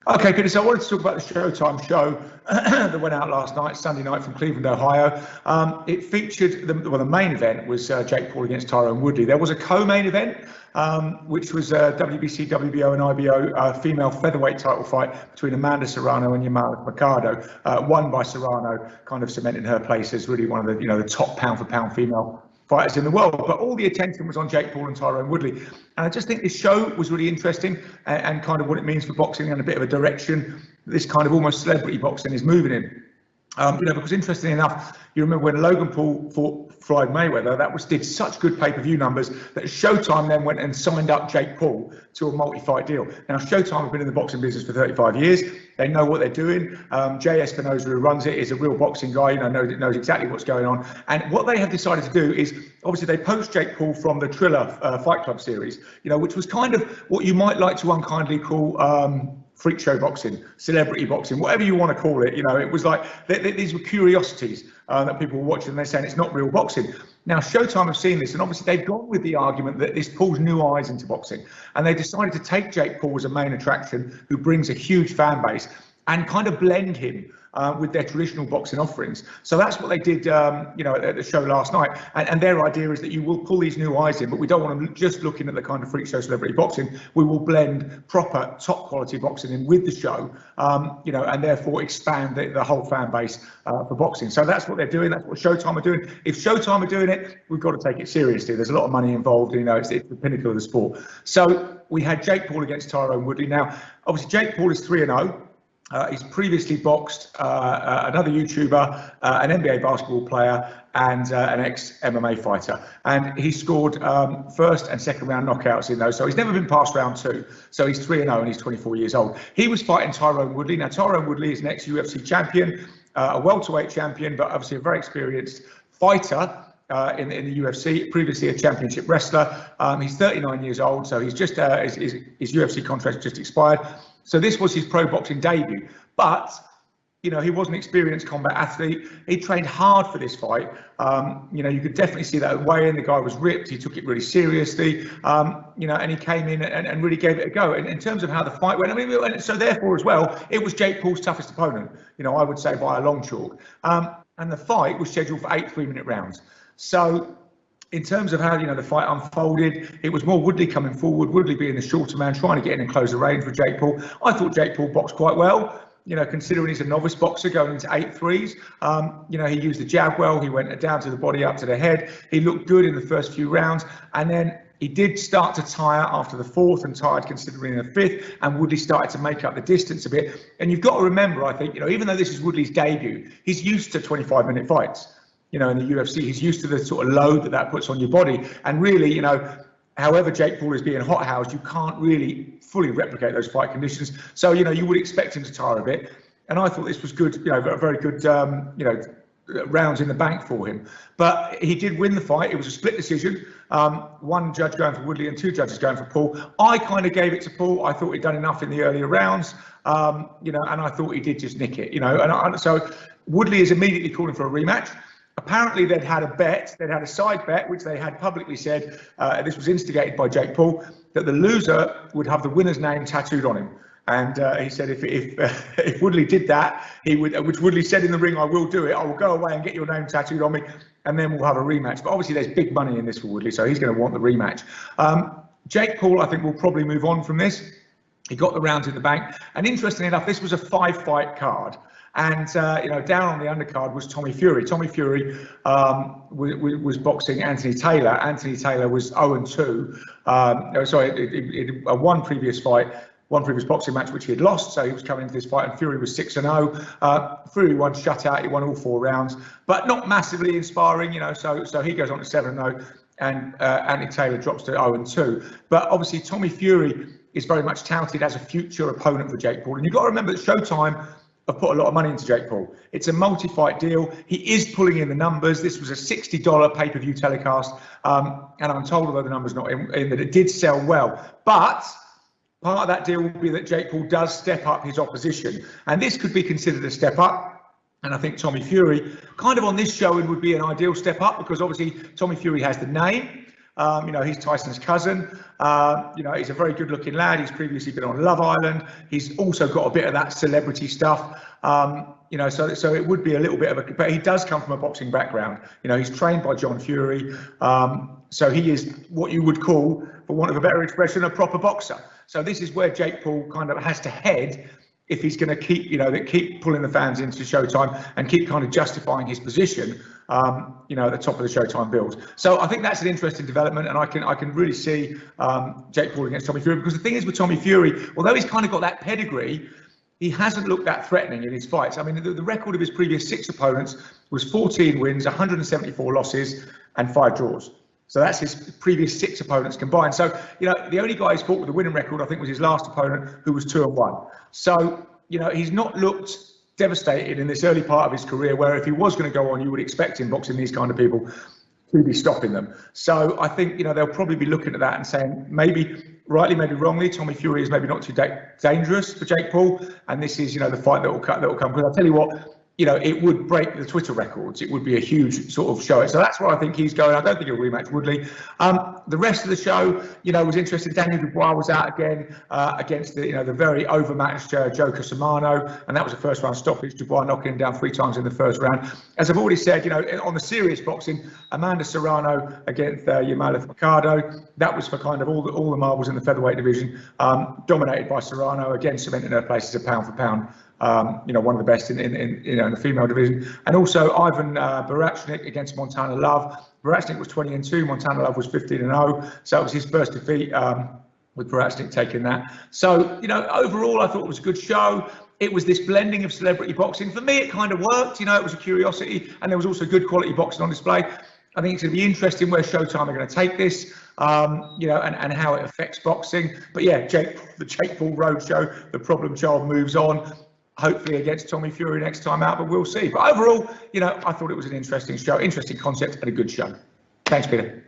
Okay, Peter, so I wanted to talk about the Showtime show that went out last night, Sunday night, from Cleveland, Ohio. It featured, the main event was Jake Paul against Tyron Woodley. There was a co-main event, which was WBC, WBO and IBO female featherweight title fight between Amanda Serrano and Yamala Mercado, won by Serrano, kind of cementing her place as really one of the top pound-for-pound female fighters in the world. But all the attention was on Jake Paul and Tyron Woodley, and I just think this show was really interesting and kind of what it means for boxing and a bit of a direction this kind of almost celebrity boxing is moving in. Because interestingly enough, you remember when Logan Paul fought Floyd Mayweather, that did such good pay-per-view numbers that Showtime then went and signed up Jake Paul to a multi-fight deal. Now, Showtime have been in the boxing business for 35 years. They know what they're doing. Jay Espinosa, who runs it, is a real boxing guy, knows exactly what's going on. And what they have decided to do is, obviously, they poached Jake Paul from the Triller Fight Club series, which was kind of what you might like to unkindly call freak show boxing, celebrity boxing, whatever you want to call it. It was like these were curiosities that people were watching, and they're saying it's not real boxing. Now, Showtime have seen this, and obviously they've gone with the argument that this pulls new eyes into boxing, and they decided to take Jake Paul as a main attraction, who brings a huge fan base, and kind of blend him with their traditional boxing offerings. So that's what they did, at the show last night. And their idea is that you will pull these new eyes in, but we don't want them just looking at the kind of freak show celebrity boxing. We will blend proper top quality boxing in with the show, and therefore expand the whole fan base for boxing. So that's what they're doing. That's what Showtime are doing. If Showtime are doing it, we've got to take it seriously. There's a lot of money involved. It's the pinnacle of the sport. So we had Jake Paul against Tyron Woodley. Now, obviously, Jake Paul is 3-0. He's previously boxed another YouTuber, an NBA basketball player, and an ex-MMA fighter. And he scored first and second round knockouts in those. So he's never been past round 2. So he's 3-0 and he's 24 years old. He was fighting Tyron Woodley. Now, Tyron Woodley is an ex-UFC champion, a welterweight champion, but obviously a very experienced fighter. In the UFC, previously a championship wrestler. He's 39 years old, so he's just his UFC contract just expired. So this was his pro boxing debut, but he was an experienced combat athlete. He trained hard for this fight. You could definitely see that weigh-in. The guy was ripped. He took it really seriously. And he came in and really gave it a go. And in terms of how the fight went, and so therefore as well, it was Jake Paul's toughest opponent. I would say by a long chalk. And the fight was scheduled for 8 3-minute rounds. So in terms of how the fight unfolded, it was more Woodley coming forward, Woodley being the shorter man, trying to get in and close the range with Jake Paul. I thought Jake Paul boxed quite well, considering he's a novice boxer going into 8 3s. He used the jab well, he went down to the body, up to the head. He looked good in the first few rounds, and then he did start to tire after the 4th and tired considering the 5th, and Woodley started to make up the distance a bit. And you've got to remember, I think, even though this is Woodley's debut, he's used to 25-minute fights. In the UFC, he's used to the sort of load that puts on your body. And really, however Jake Paul is being hothoused, you can't really fully replicate those fight conditions. So, you would expect him to tire a bit. And I thought this was good, a very good, rounds in the bank for him. But he did win the fight. It was a split decision. One judge going for Woodley and 2 judges going for Paul. I kind of gave it to Paul. I thought he'd done enough in the earlier rounds, and I thought he did just nick it, so Woodley is immediately calling for a rematch. Apparently, they'd had a bet, they'd had a side bet, which they had publicly said, this was instigated by Jake Paul, that the loser would have the winner's name tattooed on him. And he said if Woodley did that, he would, which Woodley said in the ring, I will do it, I will go away and get your name tattooed on me, and then we'll have a rematch. But obviously, there's big money in this for Woodley, so he's going to want the rematch. Jake Paul, I think, will probably move on from this. He got the rounds in the bank. And interestingly enough, this was a 5-fight card. And, down on the undercard was Tommy Fury. Tommy Fury was boxing Anthony Taylor. Anthony Taylor was 0-2. One previous boxing match, which he had lost. So he was coming into this fight, and Fury was 6-0. Fury won shutout. He won all 4 rounds, but not massively inspiring, so he goes on to 7-0. And Anthony Taylor drops to 0-2. But obviously, Tommy Fury is very much touted as a future opponent for Jake Paul. And you've got to remember that Showtime have put a lot of money into Jake Paul. It's a multi-fight deal. He is pulling in the numbers. This was a $60 pay-per-view telecast. And I'm told, although the number's not in, that it did sell well. But part of that deal will be that Jake Paul does step up his opposition. And this could be considered a step up. And I think Tommy Fury, kind of on this showing, would be an ideal step up, because obviously Tommy Fury has the name. You know, he's Tyson's cousin. You know, he's a very good-looking lad. He's previously been on Love Island. He's also got a bit of that celebrity stuff. You know, so it would be a little bit of a, but he does come from a boxing background. You know, he's trained by John Fury. So he is what you would call, for want of a better expression, a proper boxer. So this is where Jake Paul kind of has to head if he's going to keep, you know, keep pulling the fans into Showtime and keep kind of justifying his position, you know, at the top of the Showtime bills. So I think that's an interesting development, and I can really see Jake Paul against Tommy Fury, because the thing is with Tommy Fury, although he's kind of got that pedigree, he hasn't looked that threatening in his fights. I mean, the record of his previous 6 opponents was 14 wins, 174 losses, and 5 draws. So that's his previous 6 opponents combined. So, you know, the only guy he's fought with a winning record, I think, was his last opponent, who was 2-1. So, you know, he's not looked devastated in this early part of his career, where if he was going to go on, you would expect him, boxing these kind of people, to be stopping them. So I think, you know, they'll probably be looking at that and saying, maybe rightly, maybe wrongly, Tommy Fury is maybe not too dangerous for Jake Paul, and this is, you know, the fight that will come. Because I'll tell you what, you know, it would break the Twitter records. It would be a huge sort of show. So that's where I think he's going. I don't think he'll rematch Woodley. The rest of the show, you know, was interesting. Daniel Dubois was out again against the, you know, the very overmatched Joe Casamano, and that was a first round stoppage. Dubois knocking him down 3 times in the first round. As I've already said, you know, on the serious boxing, Amanda Serrano against Yamala Mercado. That was for kind of all the marbles in the featherweight division, dominated by Serrano, again cementing her place as a pound for pound. You know, one of the best in you know, in the female division. And also Ivan Barachnik against Montana Love. Barachnik was 20-2, Montana Love was 15-0. So it was his first defeat, with Barachnik taking that. So, you know, overall, I thought it was a good show. It was this blending of celebrity boxing. For me, it kind of worked. You know, it was a curiosity, and there was also good quality boxing on display. I think it's going to be interesting where Showtime are going to take this, you know, and how it affects boxing. But yeah, the Jake Paul Roadshow, the problem child moves on. Hopefully against Tommy Fury next time out, but we'll see. But overall, you know, I thought it was an interesting show, interesting concept, and a good show. Thanks, Peter.